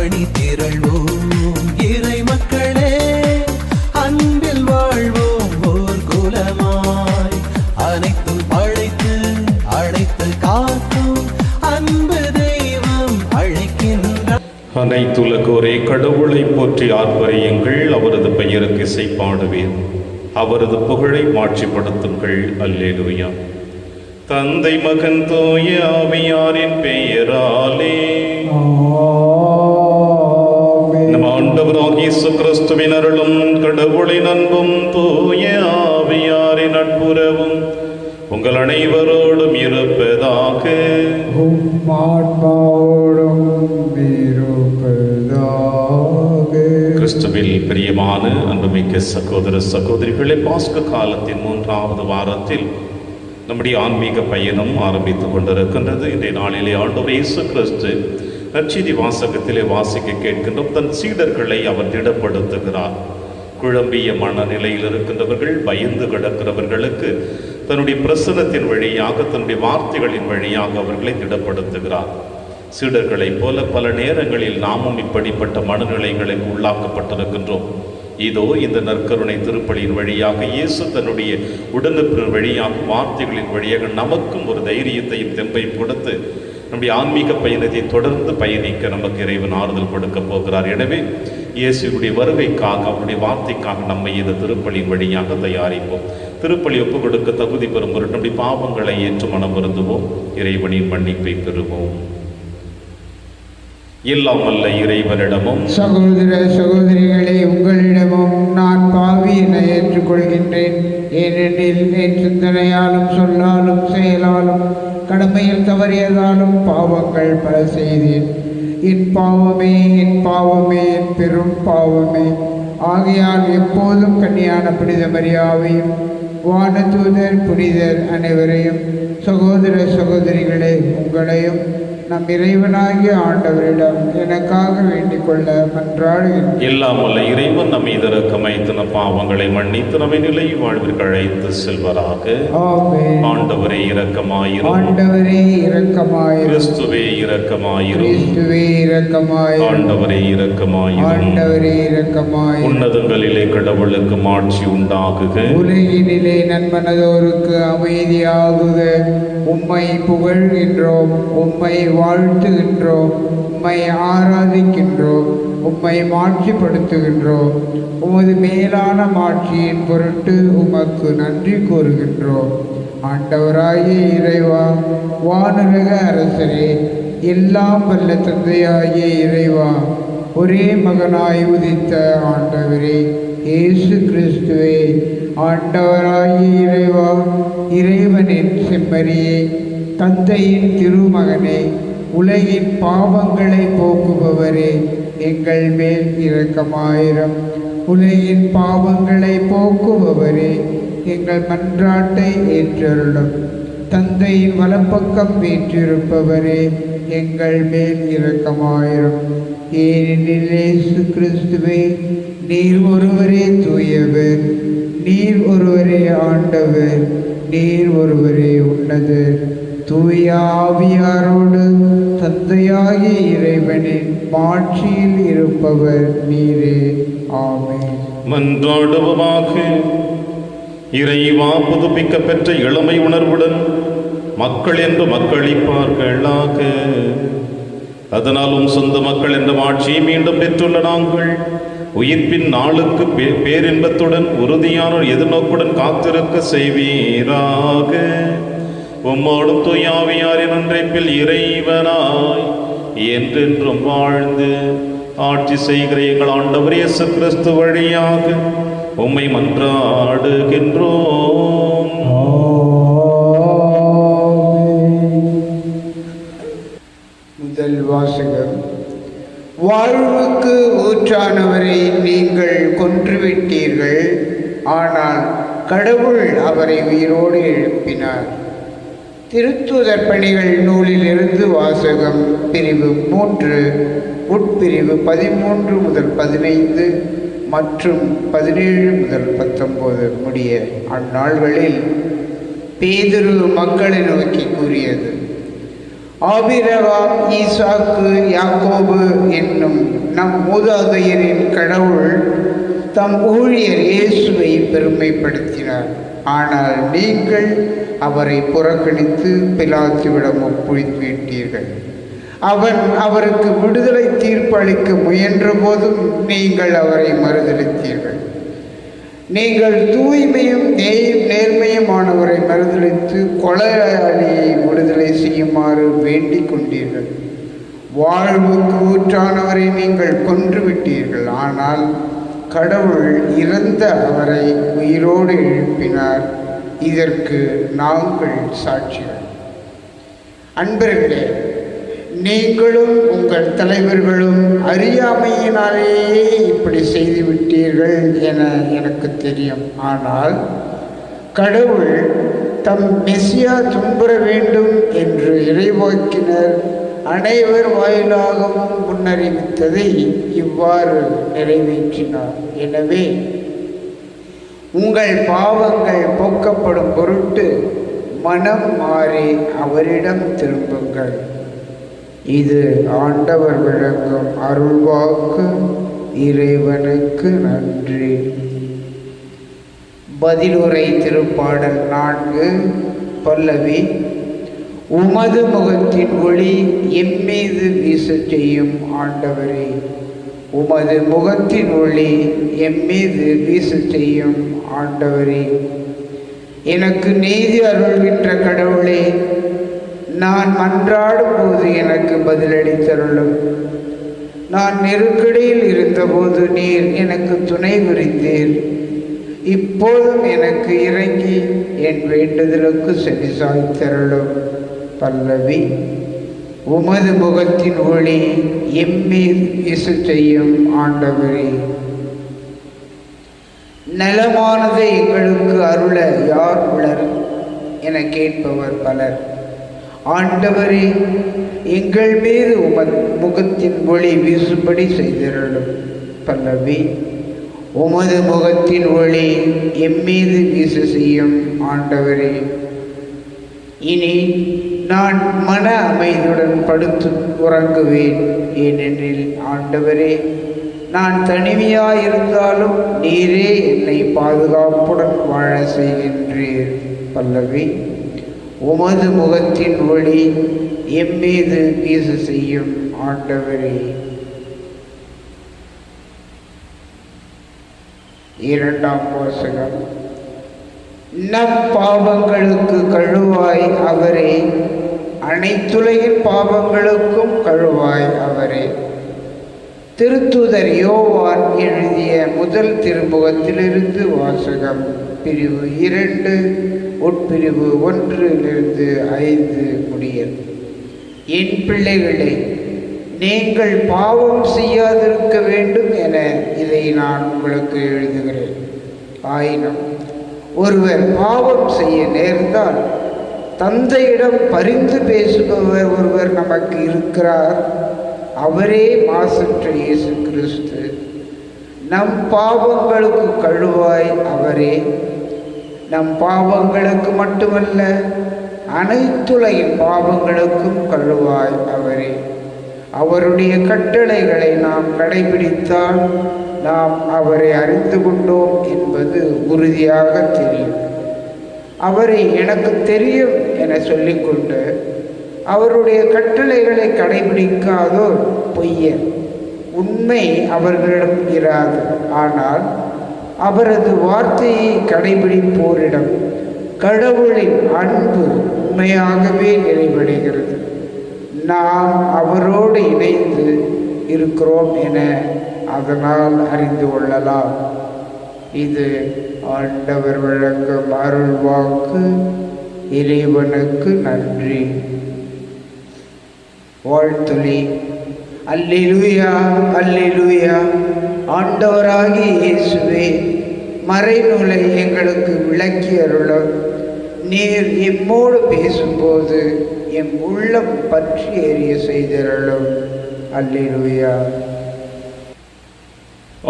அணி திரள்வோம் இறை மக்களே, அன்பில் வாழ்வோம் ஓர் குலமாய். அனைத்தும் அழைத்து அழைத்து காக்கும் அன்பு தெய்வம் அழைக்கின்றார். அனைத்துலகோரே கடவுளை போற்றி ஆர்ப்பரியுங்கள், அவரது பெயருக்கு இசைப்பாடுவீர், அவரது புகழை மாட்சிப்படுத்துங்கள். அல்லேலூயா. தந்தை மகன் தூய ஆவியாரின் பெயராலே நம் ஆண்டவராகிய இயேசு கிறிஸ்துவின் அருளும் கடவுளின் அன்பும் தூய ஆவியாரின் நட்புறவும் உங்கள் அனைவரோடும் இருப்பதாக. கிறிஸ்துவில் பிரியமான அன்புமிக்க சகோதர சகோதரிகளே, பாஸ்க காலத்தின் 3வது வாரத்தில் நம்முடைய ஆன்மீக பயணம் ஆரம்பித்துக் கொண்டிருக்கின்றது. இன்றைய நாளிலே ஆண்டவர் இயேசு கிறிஸ்து நற்செய்தி வாசகத்திலே வாசிக்க கேட்கின்றோம். தன் சீடர்களை அவர் திடப்படுத்துகிறார். குழம்பிய மனநிலையில் இருக்கின்றவர்கள், பயந்து கிடக்கிறவர்களுக்கு தன்னுடைய பிரசனத்தின் வழியாக, தன்னுடைய வார்த்தைகளின் வழியாக அவர்களை திடப்படுத்துகிறார். சீடர்களைப் போல பல நேரங்களில் நாமும் இப்படிப்பட்ட மனநிலைகளுக்கு உள்ளாக்கப்பட்டிருக்கின்றோம். இதோ இந்த நற்கருணை திருப்பலியின் வழியாக இயேசு தன்னுடைய உடனுப்பின் வழியாக, வார்த்தைகளின் வழியாக நமக்கும் ஒரு தைரியத்தையும் தெம்பையும் கொடுத்து நம்முடைய ஆன்மீக பயணத்தை தொடர்ந்து பயணிக்க நமக்கு இறைவன் ஆறுதல் கொடுக்க போகிறார். எனவே இயேசுடைய வருகைக்காக, அவருடைய வார்த்தைக்காக நம்மை இந்த திருப்பலியின் வழியாக தயாரிப்போம். திருப்பலி ஒப்புக் கொடுக்க தகுதி பெறும் பொருட்டு நம்முடைய பாவங்களை ஏற்று மனம் வருந்துவோம், இறைவனின் மன்னிப்பை பெறுவோம். எல்லாம் வல்ல இறைவனிடமும் சகோதர சகோதரிகளே, உங்களிடமும் நான் பாவி என ஏற்றுக்கொள்கின்றேன். ஏனெனில் என் சிந்தனையாலும் சொல்லாலும் செயலாலும் கடமையில் தவறியதாலும் பாவங்கள் பல செய்தேன். என் பாவமே, என் பாவமே, என் பெரும் பாவமே. ஆகையால் எப்போதும் கன்னியான புனித மரியாவையும் வானதூதர் புனிதர் அனைவரையும், சகோதர சகோதரிகளே உங்களையும் நம் இறைவனாகிய ஆண்டவரிடம் எனக்காக வேண்டிக் கொள்ள மன்றாடுகிறேன். எல்லாம் வல்ல இறைவன் நம் மீது இரக்கமாய்த்து நம் பாவங்களை மன்னித்து நம்மை நிலை வாழ்விற்கு அழைத்து செல்வராக. ஆண்டவரே இரக்கமாயிரும். ஆண்டவரே இரக்கமாயிரும். கிறிஸ்துவே இரக்கமாயிரும். கிறிஸ்துவே இரக்கமாயிரும். ஆண்டவரே இரக்கமாயிரும். ஆண்டவரே இரக்கமாயிரும். உன்னதங்களிலே கடவுளுக்கு மாட்சி உண்டாகுக. உலகினிலே நன்மனதோருக்கு அமைதியாகுக. உம்மை புகழ்கின்றோம், உம்மை வாழ்த்துகின்றோம், உம்மை ஆராதிக்கின்றோம், உம்மை மாட்சிப்படுத்துகின்றோம். உமது மேலான மாட்சியின் பொருட்டு உமக்கு நன்றி கூறுகின்றோம். ஆண்டவராகிய இறைவா, வானுலக அரசரே, எல்லாம் வல்ல தந்தையாகிய இறைவா, ஒரே மகனாய் உதித்த ஆண்டவரே இயேசு கிறிஸ்துவே, ஆண்டவராகிய இறைவா, இறைவனின் செம்மறியே, தந்தையின் திருமகனே, உலகின் பாவங்களை போக்குபவரே, எங்கள் மேல் இரக்கமாயிரம். உலகின் பாவங்களை போக்குபவரே, எங்கள் மன்றாட்டை ஏற்றருளும். தந்தையின் வலப்பக்கம் வீற்றிருப்பவரே, எங்கள் மேல் இரக்கமாயிரும். ஏனெனில் இயேசு கிறிஸ்துவே, நீர் ஒருவரே தூயவர், நீர் ஒருவரே ஆண்டவர், நீர் ஒருவரே உன்னதர். தூய ஆவியாரோடு தந்தையாகிய இறைவனின் மாட்சியில் இருப்பவர் நீரே. ஆமென். மன்றாடுவோமாக. இறைவா, புதுப்பிக்க பெற்ற இளமை உணர்வுடன் மக்கள் என்று மக்களிப்பார்களாக. அதனாலும் சொந்த மக்கள் என்ற ஆட்சியை மீண்டும் பெற்றுள்ள நாங்கள் உயிர்ப்பின் நாளுக்கு பேரின்பத்துடன் உறுதியான எதிர்நோக்குடன் காத்திருக்க செய்வீராக. உம்மோடும் தூயாவியாரின் ஒன்றைப்பில் இறைவனாய் என்றென்றும் வாழ்ந்து ஆட்சி செய்கிற எங்கள் ஆண்டவர் இயேசு கிறிஸ்து வழியாக உம்மை மன்றாடுகின்றோம். முதல் வாசகம். வாழ்வுக்கு ஊற்றானவரை நீங்கள் கொன்றுவிட்டீர்கள், ஆனால் கடவுள் அவரை உயிரோடு எழுப்பினார். திருத்தூதர் பணிகள் நூலிலிருந்து வாசகம். பிரிவு 3, உட்பிரிவு 13 முதல் 15 மற்றும் 17 முதல் 19 முடிய. அந்நாள்களில் பேதுரு மக்களை நோக்கி கூறியது: ஆபிரகாம், ஈசாக்கு, யாக்கோபு என்னும் நம் மூதாதையரின் கடவுள் தம் ஊழியர் இயேசுவை பெருமைப்படுத்தினார். ஆனால் நீங்கள் அவரை புறக்கணித்து பிலாத்துவிடம் ஒப்புவித்து விட்டீர்கள். அவன் அவருக்கு விடுதலை தீர்ப்பு அளிக்க முயன்ற போதும் நீங்கள் அவரை மறுதளித்தீர்கள். நீங்கள் தூய்மையும் நேர்மையுமானவரை மறுதளித்து கொலையாளியை விடுதலை செய்யுமாறு வேண்டிக் கொண்டீர்கள். வாழ்வுக்கு ஊற்றானவரை நீங்கள் கொன்றுவிட்டீர்கள். ஆனால் கடவுள் இறந்த அவரை உயிரோடு எழுப்பினார். இதற்கு நாங்கள் சாட்சிகள். அன்பர்களே, நீங்களும் உங்கள் தலைவர்களும் அறியாமையினாலேயே இப்படி செய்துவிட்டீர்கள் என எனக்கு தெரியும். ஆனால் கடவுள் தம் மெசியா துன்புற வேண்டும் என்று இறைவாக்கினர் அனைவர் வாயிலாகவும் முன்னறிவித்ததை இவ்வாறு நிறைவேற்றினார். எனவே உங்கள் பாவங்கள் போக்கப்படும் பொருட்டு மனம் மாறி அவரிடம் திரும்புங்கள். இது ஆண்டவர் வழங்கும் அருள்வாக்கு. இறைவனுக்கு நன்றி. பதிலுரை திருப்பாடல் 4 பல்லவி. உமது முகத்தின் ஒளி எம்மீது வீச செய்யும் ஆண்டவரே. உமது முகத்தின் ஒளி எம்மீது வீச செய்யும் ஆண்டவரே. எனக்கு நீதி அருள்கின்ற கடவுளே, நான் மன்றாடும் போது எனக்கு பதிலளித்தருளும். நான் நெருக்கடியில் இருந்தபோது நீர் எனக்கு துணை புரிந்தீர். இப்போதும் எனக்கு இறங்கி என் வேண்டுதலுக்கு செவிசாய்த்தருளும். பல்லவி. உமது முகத்தின் ஒளி எம்மீது வீச செய்யும் ஆண்டவரே. நலமானதை எங்களுக்கு அருள யார் உளர் என கேட்பவர் பலர். ஆண்டவரே, எங்கள் மீது உமது முகத்தின் ஒளி வீசும்படி செய்திருளும். பல்லவி. உமது முகத்தின் ஒளி எம்மீது வீச செய்யும் ஆண்டவரே. இனி நான் மன அமைதியுடன் படுத்து உறங்குவேன். ஏனெனில் ஆண்டவரே, நான் தனிமையாயிருந்தாலும் நீரே என்னை பாதுகாப்புடன் வாழ செய்கின்றீர். பல்லவி. உமது முகத்தின் ஒளி எம்மீது வீச செய்யும் ஆண்டவரே. இரண்டாம் வாசகம். நம் பாவங்களுக்கு கழுவாய் அவரே, அனைத்துலகின் பாவங்களுக்கும் கழுவாய் அவரே. திருத்தூதர் யோவான் எழுதிய முதல் திருமுகத்திலிருந்து வாசகம். பிரிவு 2 உட்பிரிவு 1 5 முடியல். என் பிள்ளைகளே, நீங்கள் பாவம் செய்யாதிருக்க வேண்டும் என இதை நான் உங்களுக்கு எழுதுகிறேன். ஆயினும் ஒருவர் பாவம் செய்ய நேர்ந்தால் தந்தையிடம் பரிந்து பேசுபவர் ஒருவர் நமக்கு இருக்கிறார். அவரே மாசற்ற இயேசு கிறிஸ்து. நம் பாவங்களுக்கு கழுவாய் அவரே. நம் பாவங்களுக்கு மட்டுமல்ல, அனைத்துலகின் பாவங்களுக்கும் கழுவாய் அவரே. அவருடைய கட்டளைகளை நாம் கடைபிடித்தால் நாம் அவரை அறிந்து கொண்டோம் என்பது உறுதியாக தெரியும். அவரை எனக்கு தெரியும் என சொல்லிக்கொண்டு அவருடைய கட்டளைகளை கடைபிடிக்காதோர் பொய்யர். உண்மை அவர்களிடம் இராது. ஆனால் அவரது வார்த்தையை கடைபிடிப்போரிடம் கடவுளின் அன்பு உண்மையாகவே நிறைவடைகிறது. நாம் அவரோடு இணைந்து இருக்கிறோம் என அதனால் அறிந்து கொள்ளலாம். இது ஆண்டவர் வழங்கும் அருள்வாக்கு. இறைவனுக்கு நன்றி. வாழ்த்துளி. அல்லேலூயா, அல்லேலூயா. ஆண்டவராகிய இயேசுவே, மறைநூலை எங்களுக்கு விளக்கி அருளும். நீர் எம்மோடு பேசும்போது எம் உள்ளம் பற்றி எரிய செய்தருளும். அல்லேலூயா.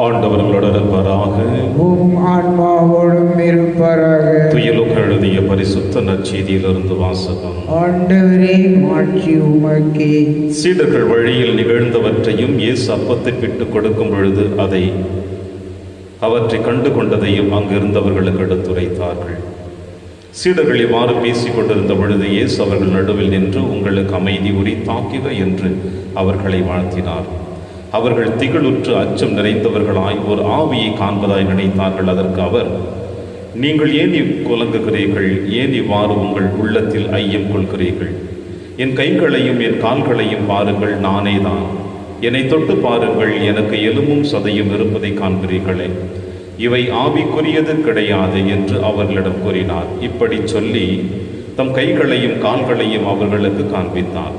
ஆண்டவர்களோடு இருப்பாராக. உம் ஆன்மாவோடும் இருப்பாராக. துயலுக்கு எழுதிய எழுதிய பரிசுத்த நற்செய்தியிலிருந்து வாசகம். ஆண்டவரே, மாட்சி உமக்கே. சீடர்கள் வழியில் நிகழ்ந்தவற்றையும் இயேசு அப்பத்தை பிட்டு கொடுக்கும் பொழுது அவற்றை கண்டு கொண்டதையும் அங்கிருந்தவர்களுக்கு எடுத்துரைத்தார்கள். சீடர்கள் இவ்வாறு பேசிக் கொண்டிருந்த பொழுது இயேசு அவர்கள் நடுவில் நின்று, உங்களுக்கு அமைதி உரித்தாக்குக என்று அவர்களை வாழ்த்தினார். அவர்கள் திகிலுற்று அச்சம் நிறைந்தவர்களாய் ஒரு ஆவியை காண்பதாய் நினைத்தார்கள். அதற்கு அவர், நீங்கள் ஏன் கலங்குகிறீர்கள்? ஏன் இவ்வாறு உங்கள் உள்ளத்தில் ஐயம் கொள்கிறீர்கள்? என் கைகளையும் என் கால்களையும் பாருங்கள், நானே தான். என்னை தொட்டு பாருங்கள், எனக்கு எலும்பும் சதையும் இருப்பதை காண்கிறீர்களே. இவை ஆவிக்குரியது கிடையாது என்று அவர்களிடம் கூறினார். இப்படி சொல்லி தம் கைகளையும் கால்களையும் அவர்களுக்கு காண்பித்தார்.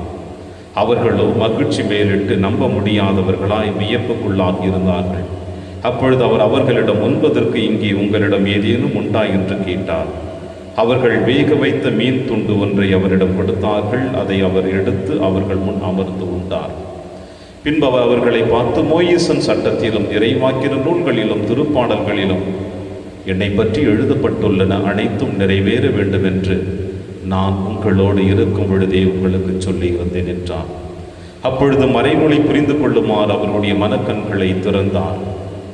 அவர்களோ மகிழ்ச்சி மேலிட்டு நம்ப முடியாதவர்களாய் வியப்புக்குள்ளாகி இருந்தார்கள். அப்பொழுது அவர் அவர்களிடம், உண்பதற்கு இங்கே உங்களிடம் ஏதேனும் உண்டா என்று கேட்டார். அவர்கள் வேக வைத்த மீன் துண்டு ஒன்றை அவரிடம் கொடுத்தார்கள். அதை அவர் எடுத்து அவர்கள் முன் அமர்ந்து உண்டார். பின்பு அவர்களை பார்த்து, மோயிசன் சட்டத்திலும் இறைவாக்கின நூல்களிலும் திருப்பாடல்களிலும் என்னை பற்றி எழுதப்பட்டுள்ளன அனைத்தும் நிறைவேற வேண்டும் என்று நான் உங்களோடு இருக்கும் பொழுதே உங்களுக்கு சொல்லி இருந்தேன் என்றார். அப்பொழுது மறைமொழி புரிந்து கொள்ளுமாறு அவருடைய மனக்கண்களை திறந்தார்.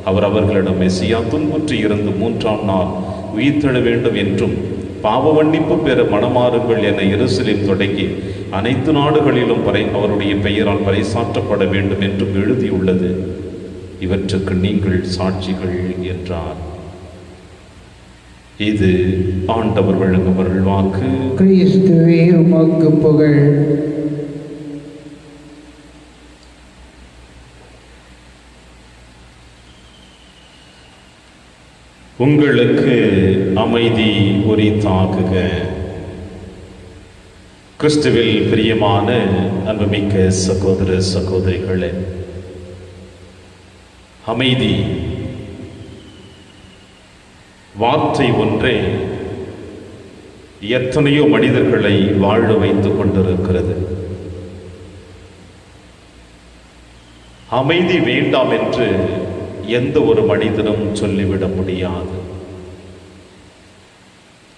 அவர் அவர்களிடம், மெசியா துன்புற்று இருந்து 3ஆம் நாள் உயிர்த்தெழ வேண்டும் என்றும் பாவ மன்னிப்பு பெற மனமாறுங்கள் என எருசலேம் தொடங்கி அனைத்து நாடுகளிலும் அவருடைய பெயரால் பறைசாற்றப்பட வேண்டும் என்றும் எழுதியுள்ளது. இவற்றுக்கு நீங்கள் சாட்சிகள் என்றார். இது ஆண்டவர் வழங்கும் அருள்வாக்கு. கிறிஸ்துவே, உமக்கு புகழ். உங்களுக்கு அமைதி உரித்தாகுக. கிறிஸ்துவில் பிரியமான அன்புமிக்க சகோதர சகோதரிகளே, அமைதி வார்த்தை ஒன்றே எத்தனையோ மனிதர்களை வாழ வைத்துக் கொண்டிருக்கிறது. அமைதி வேண்டாம் என்று எந்த ஒரு மனிதனும் சொல்லிவிட முடியாது.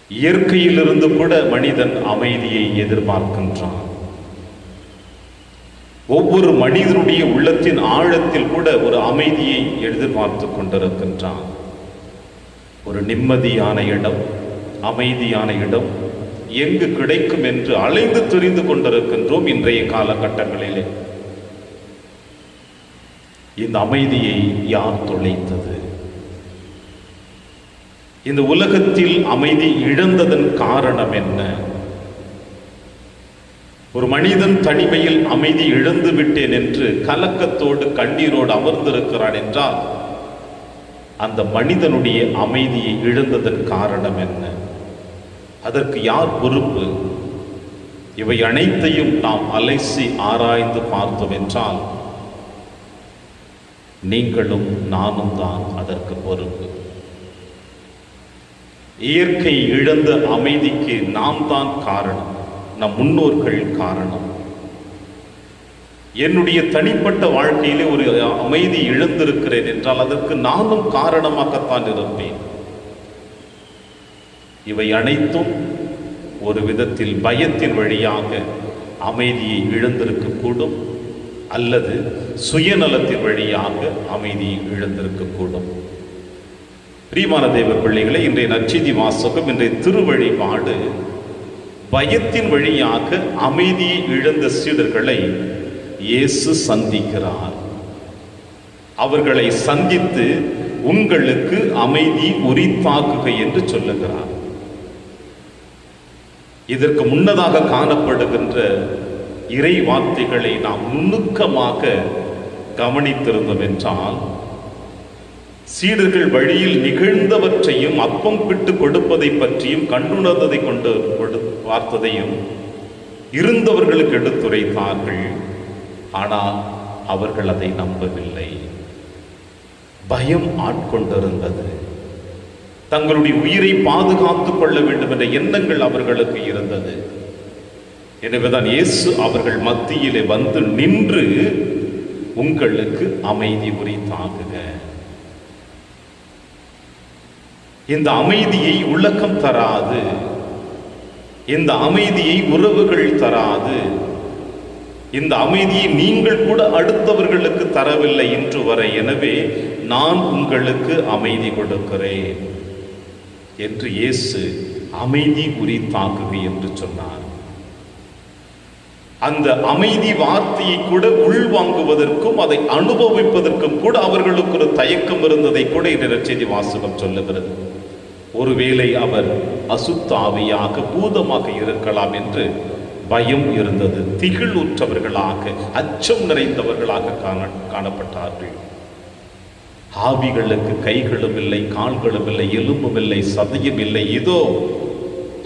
இயற்கையிலிருந்து கூட மனிதன் அமைதியை எதிர்பார்க்கின்றான். ஒவ்வொரு மனிதனுடைய உள்ளத்தின் ஆழத்தில் கூட ஒரு அமைதியை எதிர்பார்த்து கொண்டிருக்கின்றான். ஒரு நிம்மதியான இடம், அமைதியான இடம் எங்கு கிடைக்கும் என்று அலைந்து தெரிந்து கொண்டிருக்கின்றோம் இன்றைய காலகட்டங்களிலே. இந்த அமைதியை யார் தொலைத்தது? இந்த உலகத்தில் அமைதி இழந்ததன் காரணம் என்ன? ஒரு மனிதன் தனிமையில் அமைதி இழந்து விட்டேன் என்று கலக்கத்தோடு கண்ணீரோடு அமர்ந்திருக்கிறான் என்றால் அந்த மனிதனுடைய அமைதியை இழந்ததன் காரணம் என்ன? அதற்கு யார் பொறுப்பு? இவை அனைத்தையும் நாம் அலசி ஆராய்ந்து பார்த்தோம் என்றால் நீங்களும் நானும் தான் அதற்கு பொறுப்பு. இயற்கை இழந்த அமைதிக்கு நாம் தான் காரணம், நம் முன்னோர்கள் காரணம். என்னுடைய தனிப்பட்ட வாழ்க்கையிலே ஒரு அமைதி இழந்திருக்கிறேன் என்றால் அதற்கு நானும் காரணமாகத்தான் இருப்பேன். இவை அனைத்தும் ஒரு விதத்தில் பயத்தின் வழியாக அமைதியை இழந்திருக்க கூடும், அல்லது சுயநலத்தின் வழியாக அமைதியை இழந்திருக்கக்கூடும். பிரியமான தேவ பிள்ளைகளை, இன்றைய நற்செய்தி வாசகம், இன்றைய திருவழிபாடு பயத்தின் வழியாக அமைதியை இழந்த சீடர்களை இயேசு சந்திக்கிறார். அவர்களை சந்தித்து உங்களுக்கு அமைதி உரித்தாக்குக என்று சொல்லுகிறார். இதற்கு முன்னதாக காணப்படுகின்ற இறை வார்த்தைகளை நாம் நுணுக்கமாக கவனித்திருந்தோம் என்றால், சீடர்கள் வழியில் நிகழ்ந்தவற்றையும் அப்பம் பிட்டு கொடுப்பதை பற்றியும் கண்டுணர்ந்ததை கொண்டு பார்த்ததையும் இருந்தவர்களுக்கு எடுத்துரைத்தார்கள். ஆனால் அவர்கள் அதை நம்பவில்லை. பயம் ஆட்கொண்டிருந்தது. தங்களுடைய உயிரை பாதுகாத்துக் கொள்ள வேண்டும் என்ற எண்ணங்கள் அவர்களுக்கு இருந்தது. எனவேதான் இயேசு அவர்கள் மத்தியிலே வந்து நின்று உங்களுக்கு அமைதி உரித்தாகுக. இந்த அமைதியை உலகம் தராது, இந்த அமைதியை உறவுகள் தராது. இந்த அமைதியை நீங்கள் கூட அடுத்தவர்களுக்கு தரவில்லை இன்று வரை. எனவே நான் உங்களுக்கு அமைதி கொடுக்கிறேன் என்று இயேசு அமைதி உரித்தாக்குக என்று சொன்னார். அந்த அமைதி வார்த்தையை கூட உள்வாங்குவதற்கும் அதை அனுபவிப்பதற்கும் கூட அவர்களுக்கு ஒரு தயக்கம் இருந்ததை கூட இந்த நற்செய்தி வாசகம் சொல்லுகிறது. ஒருவேளை அவர் அசுத்த ஆவியாக பூதமாக இருக்கலாம் என்று பயம் இருந்தது. திகிலுற்றவர்களாக அச்சம் நிறைந்தவர்களாக காணப்பட்டார்கள். ஆவிகளுக்கு கைகளும் இல்லை, கால்களும் இல்லை, எலும்பும் இல்லை, சதையும் இல்லை. இதோ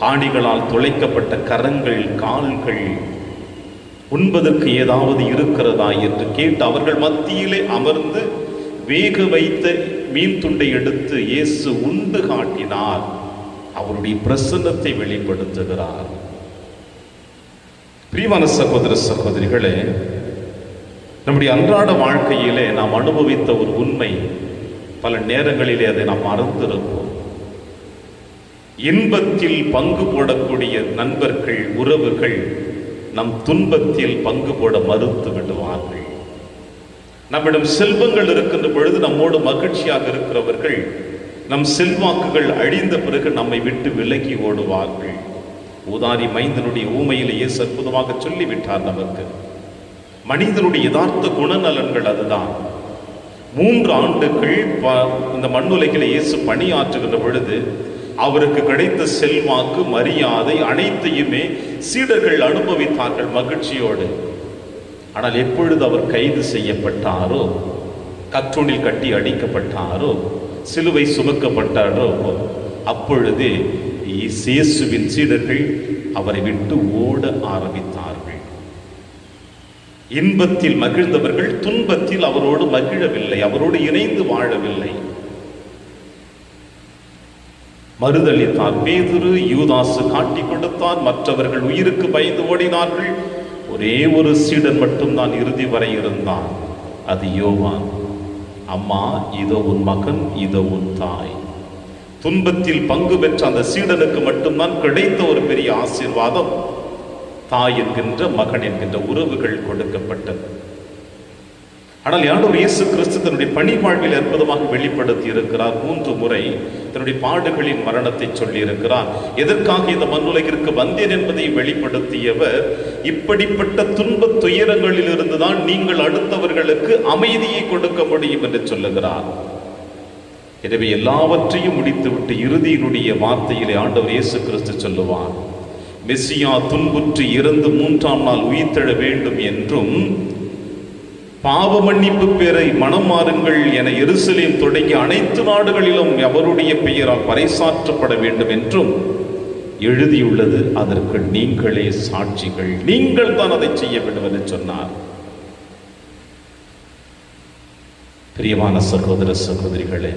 ஆணிகளால் துளைக்கப்பட்ட கரங்கள், கால்கள், உண்பதற்கு ஏதாவது இருக்கிறதா என்று கேட்டு அவர்கள் மத்தியிலே அமர்ந்து வேக வைத்த மீன் துண்டை எடுத்து இயேசு உண்டு காட்டினார். அவருடைய பிரசன்னத்தை வெளிப்படுத்துகிறார். பிரியமான சகோதர சகோதரிகளே, நம்முடைய அன்றாட வாழ்க்கையிலே நாம் அனுபவித்த ஒரு உண்மை, பல நேரங்களிலே அதை நாம் மறந்திருப்போம். இன்பத்தில் பங்கு போடக்கூடிய நண்பர்கள், உறவுகள் நம் துன்பத்தில் பங்கு போட மறுத்து விடுவார்கள். நம்மிடம் செல்வங்கள் இருக்கின்ற பொழுது நம்மோடு மகிழ்ச்சியாக இருக்கிறவர்கள் நம் செல்வாக்குகள் அழிந்த பிறகு நம்மை விட்டு விலகி ஓடுவார்கள். ஊதாரி மைந்தனுடைய ஊமையிலேயே அற்புதமாக சொல்லிவிட்டார் நமக்கு. மனிதனுடைய யதார்த்த குணநலன்கள் அதுதான். 3 ஆண்டுகள் இந்த மண்ணுலகிலே இயேசு பணியாற்றுகின்ற பொழுது அவருக்கு கிடைத்த செல்வாக்கு, மரியாதை அனைத்தையுமே சீடர்கள் அனுபவித்தார்கள் மகிழ்ச்சியோடு. ஆனால் எப்பொழுது அவர் கைது செய்யப்பட்டாரோ, கற்றூணில் கட்டி அடிக்கப்பட்டாரோ, சிலுவை சுமக்கப்பட்டாரோ, அப்பொழுதே இயேசுவின் சீடர்கள் அவரை விட்டு ஓட ஆரம்பித்தார்கள். இன்பத்தில் மகிழ்ந்தவர்கள் துன்பத்தில் அவரோடு மகிழவில்லை, அவரோடு இணைந்து வாழவில்லை. மறுதளித்தார் பேதுரு, யூதாசு காட்டி கொடுத்தார், மற்றவர்கள் உயிருக்கு பயந்து ஓடினார்கள். ஒரே ஒரு சீடன் மட்டும்தான் இறுதி வரை இருந்தான், அது யோவான். அம்மா, இதோ உன் மகன், இதோ உன் தாய். துன்பத்தில் பங்கு பெற்ற அந்த சீடனுக்கு மட்டும்தான் கிடைத்த ஒரு பெரிய ஆசீர்வாதம். தாய் என்கின்ற, மகன் என்கின்ற உறவுகள் கொடுக்கப்பட்டது. ஆனால் ஆண்டவர் இயேசு கிறிஸ்து தன்னுடைய பணி வாழ்வில் அற்புதமாக வெளிப்படுத்தி இருக்கிறார். 3 முறை தன்னுடைய பாடுகளின் மரணத்தை சொல்லி இருக்கிறார். எதற்காக இந்த மண்ணுலகிற்கு வந்தேன் என்பதை வெளிப்படுத்தியவர், இப்படிப்பட்ட துன்ப துயரங்களில் இருந்துதான் நீங்கள் அடுத்தவர்களுக்கு அமைதியை கொடுக்க முடியும் என்று சொல்லுகிறார். எனவே எல்லாவற்றையும் முடித்துவிட்டு இறுதியினுடைய வார்த்தையிலே ஆண்டவர் இயேசு கிறிஸ்து சொல்லுவார், மெசியா துன்புற்று இறந்து 3ஆம் நாள் உயிர்த்தெழ வேண்டும் என்றும், பாவ மன்னிப்பு பேரை மனம் மாறுங்கள் என எருசலேம் தொடங்கி அனைத்து நாடுகளிலும் அவருடைய பெயரால் பறைசாற்றப்பட வேண்டும் என்றும் எழுதியுள்ளது. அதற்கு நீங்களே சாட்சிகள், நீங்கள் தான் அதை செய்ய வேண்டும் என்று சொன்னார். பிரியமான சகோதர சகோதரிகளே,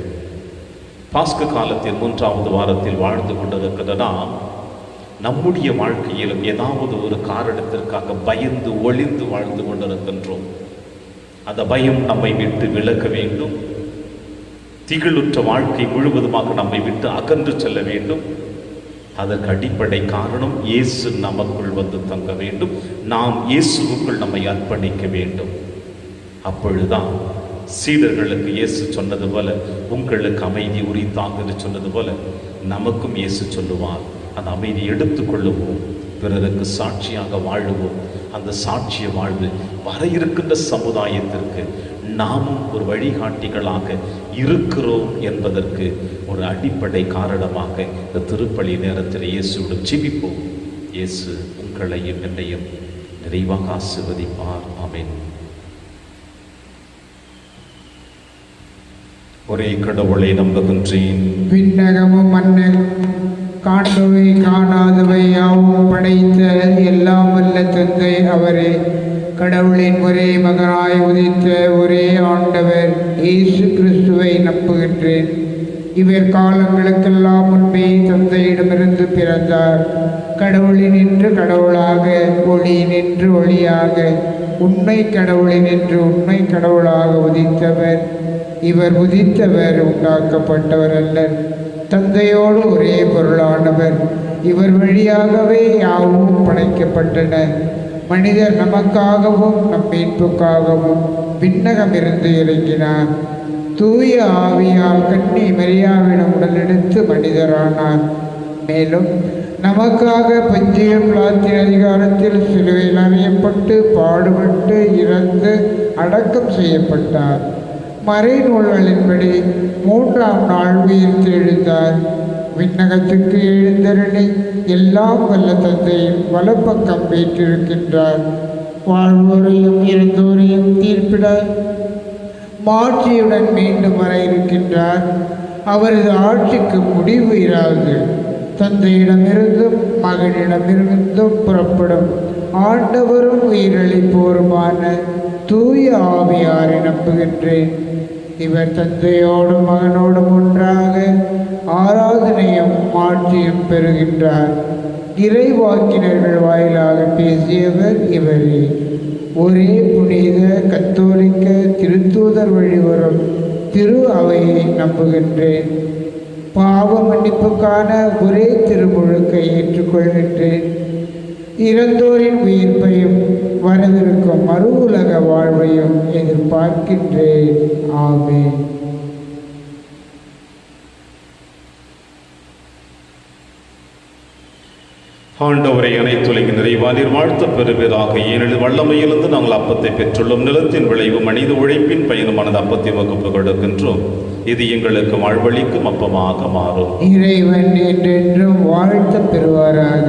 பாஸ்கு காலத்தில் 3வது வாரத்தில் வாழ்ந்து கொண்டிருக்கிற நாம் நம்முடைய வாழ்க்கையிலும் ஏதாவது ஒரு காரணத்திற்காக பயந்து ஒளிந்து வாழ்ந்து கொண்டிருக்கின்றோம். அந்த பயம் நம்மை விட்டு விலக வேண்டும். திகிலுற்ற வாழ்க்கை முழுவதுமாக நம்மை விட்டு அகன்று செல்ல வேண்டும். அதற்கு அடிப்படை காரணம், இயேசு நமக்குள் வந்து தங்க வேண்டும். நாம் இயேசுவுக்குள் நம்மை அர்ப்பணிக்க வேண்டும். அப்பொழுதுதான் சீடர்களுக்கு இயேசு சொன்னது போல, உங்களுக்கு அமைதி உரித்தாங்க என்று சொன்னது போல, நமக்கும் இயேசு சொல்லுவார், அந்த அமைதியை எடுத்துக்கொள்ளுவோம், பிறருக்கு சாட்சியாக வாழுவோம். அந்த சாட்சிய வாழ்வு வர இருக்கின்ற சமுதாயத்திற்கு நாமும் ஒரு வழிகாட்டிகளாக இருக்கிறோம் என்பதற்கு ஒரு அடிப்படை காரணமாக இந்த திருப்பலி நேரத்தில் இயேசுவிடம் ஜெபிப்போம். இயேசு உங்களையும் என்னையும் நிறைவாக ஆசீர்வதிப்பார். ஆமென். ஒரே கடவுளை நம்புகின்றேன். விண்ணகமும் மன்னகம் காண்பவை காணாதவை யாவும் படைத்த எல்லாம் வல்ல தந்தை அவரே, கடவுளின் ஒரே மகனாய் உதித்த ஒரே ஆண்டவர் இயேசு கிறிஸ்துவை நம்புகின்றேன். இவர் காலங்களுக்கெல்லாம் முன்பே தந்தையிடமிருந்து பிறந்தார். கடவுளினின்று கடவுளாக, ஒளியினின்று ஒளியாக, உண்மை கடவுளினின்று உண்மை கடவுளாக உதித்தவர். இவர் உதித்தவர், உண்டாக்கப்பட்டவர் அல்லர். தந்தையோடு ஒரே பொருளானவர். இவர் வழியாகவே யாவும் படைக்கப்பட்டன. மனிதர் நமக்காகவும் நம் மீட்புக்காகவும் விண்ணகமிருந்து இறங்கினார். தூய ஆவியால் கன்னி மரியாவிடம் உடலெடுத்து மனிதரானார். மேலும் நமக்காக பஞ்சய பிலாத்தின் அதிகாரத்தில் சிலுவையில் அறையப்பட்டு பாடுபட்டு இறந்து அடக்கம் செய்யப்பட்டார். மறைநூல்களின்படி 3ஆம் நாள் உயிர்த்து எழுந்தார். விண்ணகத்துக்கு எழுந்தருளி எல்லாம் வல்ல தந்தையின் வலப்பக்கம் வீற்றிருக்கின்றார். வாழ்வோரையும் இறந்தோரையும் தீர்ப்பிட மாட்சியுடன் மீண்டும் வர இருக்கின்றார். அவரது ஆட்சிக்கு முடிவு இராது. தந்தையிடமிருந்தும் மகனிடமிருந்தும் புறப்படும் ஆண்டவரும் உயிரளிப்போருமான தூய ஆவியாரை நம்புகின்றேன். இவர் தந்தையோடும் மகனோடும் ஒன்றாக ஆராதனையும் மாட்சியும் பெறுகின்றார். இறைவாக்கினர்கள் வாயிலாக பேசியவர் இவரே. ஒரே புனித கத்தோலிக்க திருத்தூதர் வழிவரும் திரு அவையை நம்புகின்றேன். பாவ மன்னிப்புக்கான ஒரே திருமுழுக்கை ஏற்றுக்கொள்கின்றேன். இறந்தோரின் உயிர்ப்பையும் வரவிருக்கும் மறு உலக வாழ்வையும் எதிர்பார்க்கின்றேன். ஆமென். ஆண்டவரை அனைத்துலக நிறைவானீர் வாழ்த்த பெறுவதாக. ஏனெனில் வல்லமையிலிருந்து நாங்கள் அப்பத்தை பெற்றுள்ளோம். நிலத்தின் விளைவு மனித உழைப்பின் பயணமானது அப்பத்தை வகுப்பு கொடுக்கின்றோம். இது எங்களுக்கு வாழ்வழிக்கும் அப்பமாக மாறும். இறைவன் என்றென்றும் வாழ்த்த பெறுவாராக.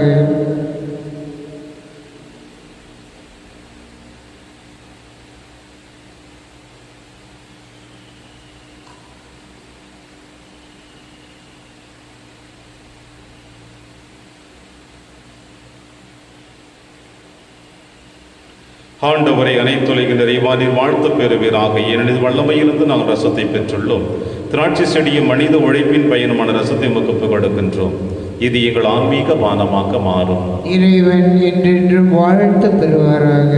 ஆண்டவரை அனைத்துலக நிறைவானீர் வாழ்த்த பெறுவீராக. ஏனெனில் வல்லமையிலிருந்து நாங்கள் ரசத்தை பெற்றுள்ளோம். திராட்சை செடியும் மனித உழைப்பின் பயணமான ரசத்தை வகுப்பு கொடுக்கின்றோம். இது எங்கள் ஆன்மீக பானமாக மாறும். இறைவன் என்றென்றும் வாழ்த்த பெறுவாராக.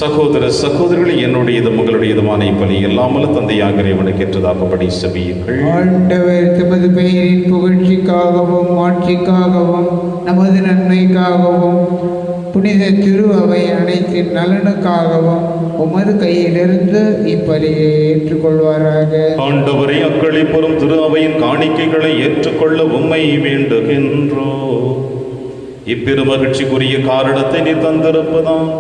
சகோதர சகோதரிகளை என்னுடையதும் உங்களுடையதுமான இப்பலி எல்லாமல்ல தந்தையாக இறைவனுக்கு ஏற்றதாகபடி செபியுங்கள். ஆண்டவர் தமது பெயரின் புகழ்ச்சிக்காகவும் ஆட்சிக்காகவும் நமது நன்மைக்காகவும் புனித திரு அவை அனைத்தின் நலனுக்காகவும் உமது கையிலிருந்து இப்பலியை ஏற்றுக்கொள்வாராக. ஆண்டவரை அக்களிப்புறும் திரு அவையின் காணிக்கைகளை ஏற்றுக்கொள்ள உம்மை வேண்டுகின்றோம். இப்பெருமகிழ்ச்சிக்குரிய காரணத்தை நீ தந்திருப்பதாம்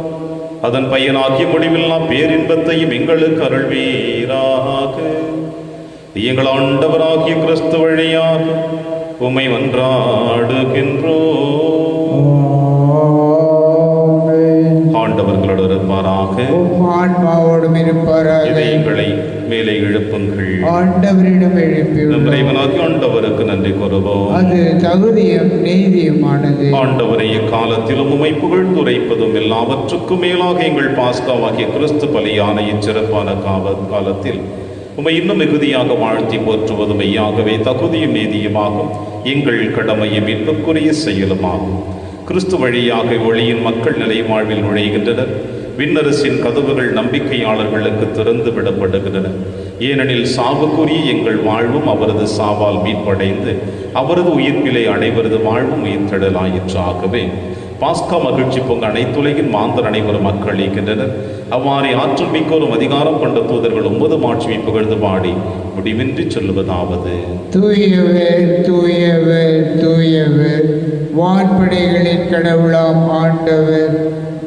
அதன் பயனாகிய முடிவில்லா பேரின்பத்தையும் எங்களுக்கு அருள்வீராக. எங்கள் ஆண்டவராகிய கிறிஸ்து வழியாக உம்மை மன்றாடுகின்றோம். ஆண்டவர்களோடு இருப்பாராக. ஆன்மாவோடும் இருப்பாராக. இதயங்களை மேலே எழுப்புங்கள். ஆண்டவரிடம் எழுப்பி இறைவனாகிய ஆண்டவருக்கு நன்றி கூறுவோம். அது தகுதியும் நீதியுமானது. ஆண்டவரை இக்காலத்திலும் உம்மை புகழ்ந்துரைப்பதும் எல்லாவற்றுக்கும் மேலாக எங்கள் பாஸ்காவாகிய கிறிஸ்து பலியான இச்சிறப்பான காலத்தில் உம்மை இன்னும் மிகுதியாக வாழ்த்தி போற்றுவதும் மெய்யாகவே தகுதியும் நீதியுமாகும். எங்கள் கடமையும் மீட்புக்குரிய செயலுமாகும். கிறிஸ்து வழியாக ஒளியின் மக்கள் நிலை வாழ்வில் நுழைகின்றனர். விண்ணரசின் கதவுகள் நம்பிக்கையாளர்களுக்கு திறந்து விடப்படுகின்றன. ஏனெனில் சாவுக்குரிய எங்கள் வாழ்வும் அவரது சாவால் மீட்படைந்து அவரது உயிர்ப்பிலை அனைவரது வாழ்வும் உயிர்த்தெழலாயிற்றாகவே பாஸ்கா மகிழ்ச்சி பொங்க அனைத்துலகின் மாந்தர் அனைவரும் மக்கள் இருக்கின்றனர். அவ்வாறே ஆற்றல் மிக்கோரும் அதிகாரம் கொண்ட தூதர்கள் 9 மாட்சியை புகழ்ந்து பாடி முடிவின்றி சொல்லுவதாவது: தூயவர் தூயவர் தூயவர், வான்படைகளின் கடவுளாம் ஆண்டவர்.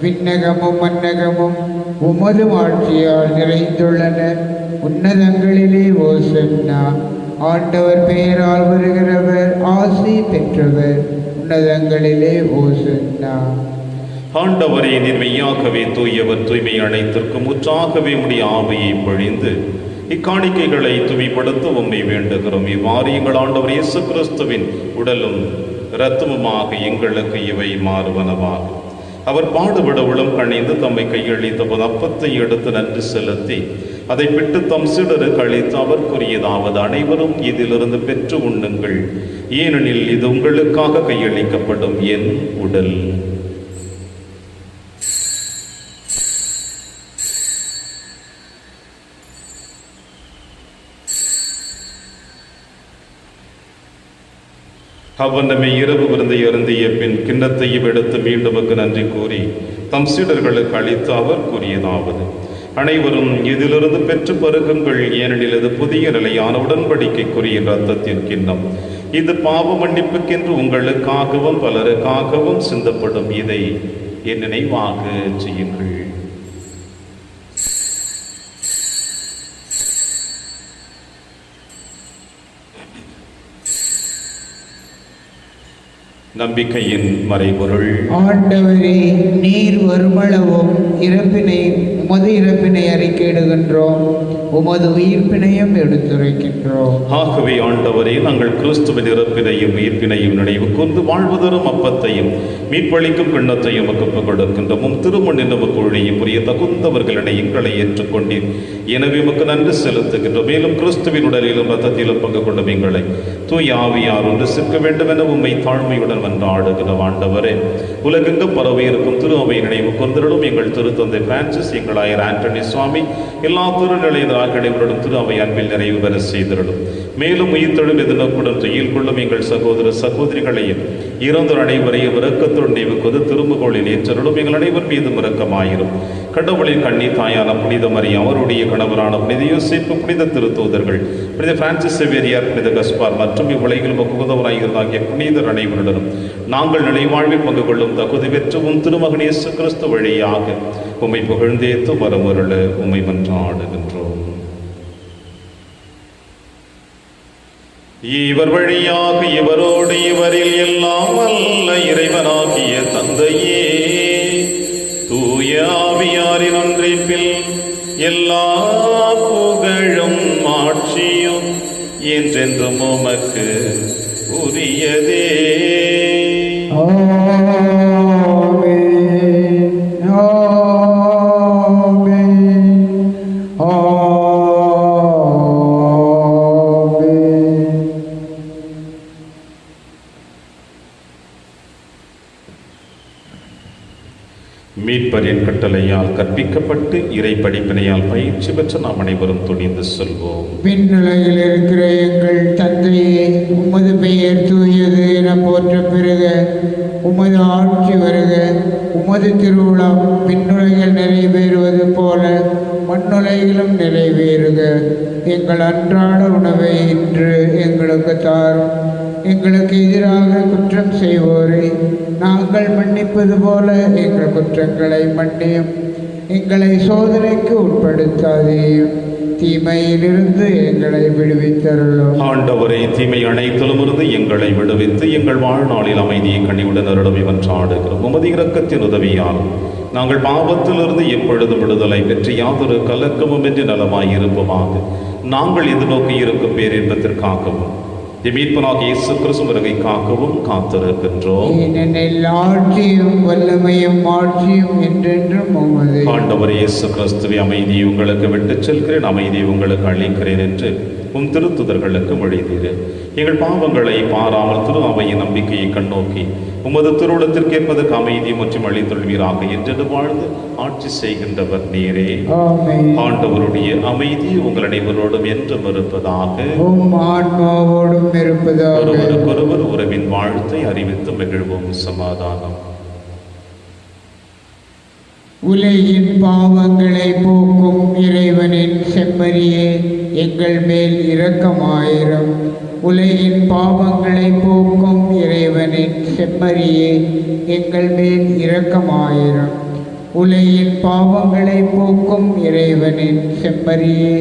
விண்ணகமும் மன்னகமும் உமது ஆட்சியால் நிறைந்துள்ளன. உன்னதங்களிலே ஓசன்னா. ஆண்டவர் பெயரால் வருகிறவர் ஆசி பெற்றவர். உன்னதங்களிலே ஓசன்னா. ஆண்டவரே, நீர் மெய்யாகவே தூயவர். தூய்மை அனைத்திற்கும் முற்றாகவே உம்முடைய ஆவியை பொழிந்து இக்காணிக்கைகளை தூய்மைப்படுத்த உம்மை வேண்டுகிறோம். இவ்வாறு எங்கள் ஆண்டவர் இயேசு கிறிஸ்துவின் உடலும் இரத்தமுமாக எங்களுக்கு இவை மாறுவனவாகும். அவர் பாடுபட உளம் கணிந்து தம்மை கையளித்த போது அப்பத்தை எடுத்து நன்றி செலுத்தி அதை பிட்டு தம் சீடருக்கு அளித்து அவர் கூறியதாவது: அனைவரும் இதிலிருந்து பெற்று உண்ணுங்கள், ஏனெனில் இது உங்களுக்காக கையளிக்கப்படும் என் உடல். அவ்வண்ணமே இரவு விருந்தை அருந்திய பின் கிண்ணத்தையும் எடுத்து மீண்டும் நன்றி கூறி தம் சீடர்களுக்கு அளித்து அவர் கூறியதாவது: அனைவரும் இதிலிருந்து பெற்று பருகுங்கள், ஏனெனில் இது புதிய நிலையான உடன்படிக்கைக்குரிய இரத்தத்தின் கிண்ணம். இது பாவ மன்னிப்புக்கென்று உங்களுக்காகவும் பலருக்காகவும் சிந்தப்படும். இதை என் நினைவாக செய்யுங்கள். நம்பிக்கையின் மறைபொருள். ஆண்டவரே, நீர் வருமளவும் உமது இறப்பினை அறிக்கையிடுகின்றோம், உமது உயிர்ப்பினையும் எடுத்துரைக்கின்றோம். ஆகவே ஆண்டவரே, நாங்கள் கிறிஸ்துவின் இறப்பினையும் உயிர்ப்பினையும் நினைவு கூர்ந்து வாழ்வதரும் அப்பத்தையும் மீட்பளிக்கும் கிண்ணத்தையும் ஒப்புக் கொடுக்கின்றோம். திருமண் நமக்கு ஒழியும் புரிய தகுந்தவர்களினை எங்களை ஏற்றுக்கொண்டீர். எனவே உமக்கு நன்றி செலுத்துகின்றோம். மேலும் கிறிஸ்துவின் உடலிலும் ரத்தத்திலும் பங்கு கொண்டும் எங்களை தூய் ஆவியார் ஒன்று சேர்க்க வேண்டும் என உம்மை தாழ்மையுடன் மன்றாடுகிற ஆண்டவரே, உலகெங்கும் பரவி இருக்கும் திரு அவை நினைவு கொண்டிருடும் எங்கள் திருத்தந்தை பிரான்சிஸ், எங்கள் ஆயர் ஆண்டனி சுவாமி, எல்லா திருநிலையர்களுடன் திரு அவை அன்பில் நிறைவு பெற செய்திருடும். மேலும் உயிர்த்தெழும் எதிர்நோக்குடன் துயில் கொள்ளும் எங்கள் சகோதர சகோதரிகளையும் இறந்தோர் அனைவரையும் இரக்கத்துடன் நினைவுக்குவது திருமுகோளில் ஏற்றருளும். எங்கள் அனைவர் மீதும் இரக்கமாயிரும். கடவுளின் கண்ணி தாயான புனித மரியா, அவருடைய கணவரான புனித யோசேப்பு, புனித திருத்தூதர்கள், புனித பிரான்சிஸ் சேவேரியார், புனித கஸ்பார் மற்றும் இவ்வுலகில் உகந்தவராகிய புனிதர் அனைவருடனும் நாங்கள் நிலைவாழ்வில் பங்கு கொள்ளும் தகுதி பெற்று திருமகன் இயேசு கிறிஸ்து வழியாக உம்மை புகழ்ந்தேத்து வரமருள உம்மை மன்றாடுகின்றோம். இவர் வழியாக இவரோடு இவரில் எல்லாம் அல்ல இறைவனாகிய தந்தையே, தூய ஆவியாரின் ஒன்றிப்பில் எல்லா புகழும் ஆட்சியும் என்றென்றும் உமக்கு உரியதே. மீட்பரின் கட்டளையால் கற்பிக்கப்பட்டு இறை படிப்பினையால் பயிற்சி பெற்ற நாம் அனைவரும் துணிந்து செல்வோம். விண்ணுலகில் இருக்கிற எங்கள் தந்தையே, உமது பெயர் தூயது என போற்ற பெறுக. உமது ஆட்சி வருக. உமது திருவுளம் விண்ணுலகில் நிறைவேறுவது போல மண்ணுலகிலும் நிறைவேறுக. எங்கள் அன்றாட உணவை இன்று எங்களுக்கு தாரும். எங்களுக்கு எதிராக குற்றம் செய்வோரை நாங்கள் மன்னிப்பது போல எங்கள் குற்றங்களை மன்னியும். எங்களை சோதனைக்கு உட்படுத்தாதேயும், தீமையிலிருந்து எங்களை விடுவித்தருளும். ஆண்டவரே, தீமை அனைத்திலும் இருந்து எங்களை விடுவித்து எங்கள் வாழ்நாளில் அமைதியை கனிவுடன் அருளும் இவற்றாடுகிறோம். உமது இரக்கத்தின் உதவியால் நாங்கள் பாவத்திலிருந்து எப்பொழுதும் விடுதலை பெற்று யாதொரு கலக்கமும் என்று நலமாயிருப்போமாக. நாங்கள் எதிர்நோக்கி இருக்கும் பேரின்பத்திற்காகவும் மீட்பனாகிய இயேசு கிறிஸ்து வருகைக்காகவும் காத்திருக்கின்றோம். ஆட்சியும் வல்லமையும் ஆட்சியும் என்றென்றும் உமதே. ஆண்டவர் இயேசு கிறிஸ்துவை அமைதியை உங்களுக்கு விட்டுச் செல்கிறேன், அமைதியை உங்களுக்கு அளிக்கிறேன் என்று உம் திருத்துதர்களுக்கு மொழிந்தீர். எங்கள் பாவங்களை பாராமல் திரு அவையின் நம்பிக்கையை கண்ணோக்கி உமது திருவுளத்திற்கு ஏற்பதற்கு அமைதியை மற்றும் அளித்தொள்வீராக என்று வாழ்ந்து ஆட்சி செய்கின்றவர் நீரே. ஆண்டவருடைய அமைதி உங்கள் அனைவரோடும் என்றும் இருப்பதாக. ஒருவருக்கொருவர் உறவின் வாழ்த்தை அறிவித்து மகிழ்வோம். சமாதானம். உலகின் பாவங்களை போக்கும் இறைவனின் செம்மறியே, எங்கள் மேல் இரக்கமாயிரும். உலகின் பாவங்களை போக்கும் இறைவனின் செம்மறியே, எங்கள் மேல் இரக்கமாயிரும். உலகின் பாவங்களை போக்கும் இறைவனின் செம்மறியே,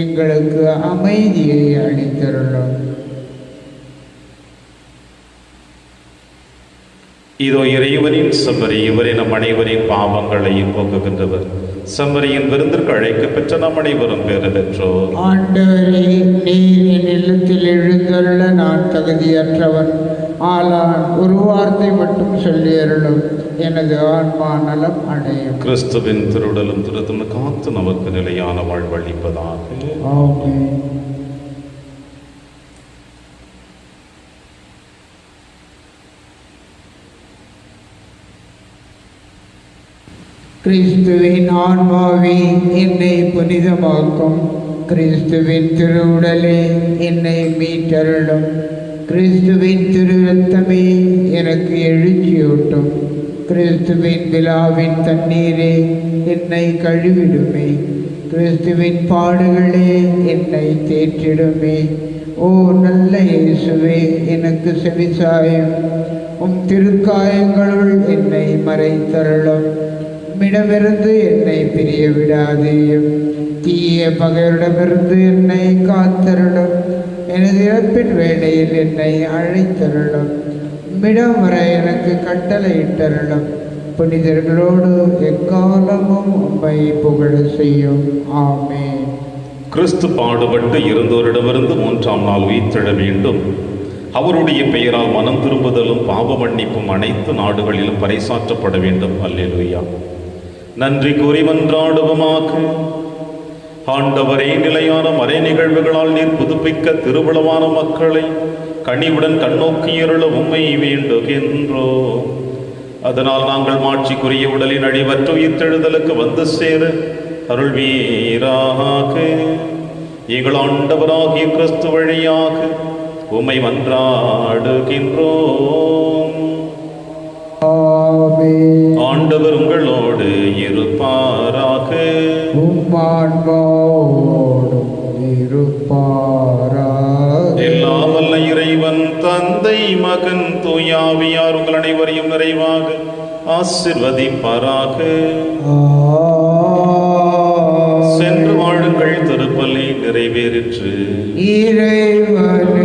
எங்களுக்கு அமைதியை அளித்தருளும். இதோ இறைவனின் செம்மறி, இவரே நம் அனைவரின் பாவங்களையும் போக்குகின்றவர். செம்மறியின் விருந்திற்கு அழைக்கப்பெற்ற நம் அனைவரும் பேறு பெற்றோர். ஆண்டவரே, நீர் என் இல்லத்தில் எழுந்தருள நான் தகுதியற்றவன். ஆனால் ஒரு வார்த்தை மட்டும் சொல்லி அருளும், எனது ஆன்மா நலம் அடையும். கிறிஸ்துவின் திருவுடலும் திருத்தும் காத்து நமக்கு நிலையான வாழ்வளிப்பதாக. ஆமென். கிறிஸ்துவின் ஆன்மாவே என்னை புனிதமாக்கும். கிறிஸ்துவின் திருவுடலே என்னை மீட்டருளும். கிறிஸ்துவின் திரு இரத்தமே எனக்கு எழுச்சியூட்டும். கிறிஸ்துவின் விழாவின் தண்ணீரே என்னை கழுவிடுமே. கிறிஸ்துவின் பாடுகளே என்னை தேற்றிடுமே. ஓ நல்ல இயேசுவே, எனக்கு செவிசாயும். உம் திருக்காயங்களுள் என்னை மறைத்தருளும். உம்மிடமிருந்து என்னை பிரிய விடாதேயும். தீய பகைவரிடமிருந்து என்னை காத்தருளும். எனது இறப்பின் வேளையில் என்னை அழைத்தருளும். உம்மிடம் வர எனக்கு கட்டளையிட்டருளும். புனிதர்களோடு எக்காலமும் உம்மை புகழ செய்யும். ஆமென். கிறிஸ்து பாடுபட்டு இருந்தோரிடமிருந்து 3ஆம் நாள் உயிர்த்தெழ வேண்டும். அவருடைய பெயரால் மனம் திரும்புதலும் பாவ மன்னிப்பும் அனைத்து நாடுகளிலும் பறைசாற்றப்பட வேண்டும். அல்லேலூயா. நன்றி கூறி மன்றாடுவோமாக. ஆண்டவரே, நிலையான மறை நிகழ்வுகளால் நீர் புதுப்பிக்க திருவிழமான மக்களை கனிவுடன் கண்ணோக்கியருள உம்மை வேண்டுகின்றோம். அதனால் நாங்கள் மாட்சிக்குரிய உடலின் அழிவற்ற உயிர்த்தெழுதலுக்கு வந்து சேர அருள்வீராக. எங்கள் ஆண்டவராகிய கிறிஸ்து வழியாக உம்மை மன்றாடுகின்றோம். ஆமென். ஆண்டவர் உங்களோடு இருப்பாராக. உம்மான்மாவோடும் இருப்பாராக. எல்லாம் வல்ல இறைவன் தந்தை, மகன், தூயாவியார் உங்கள் அனைவரையும் நிறைவாக ஆசீர்வதிப்பாராக. சென்று வாழுங்கள். திருப்பலி நிறைவேறிற்று. இறைவன்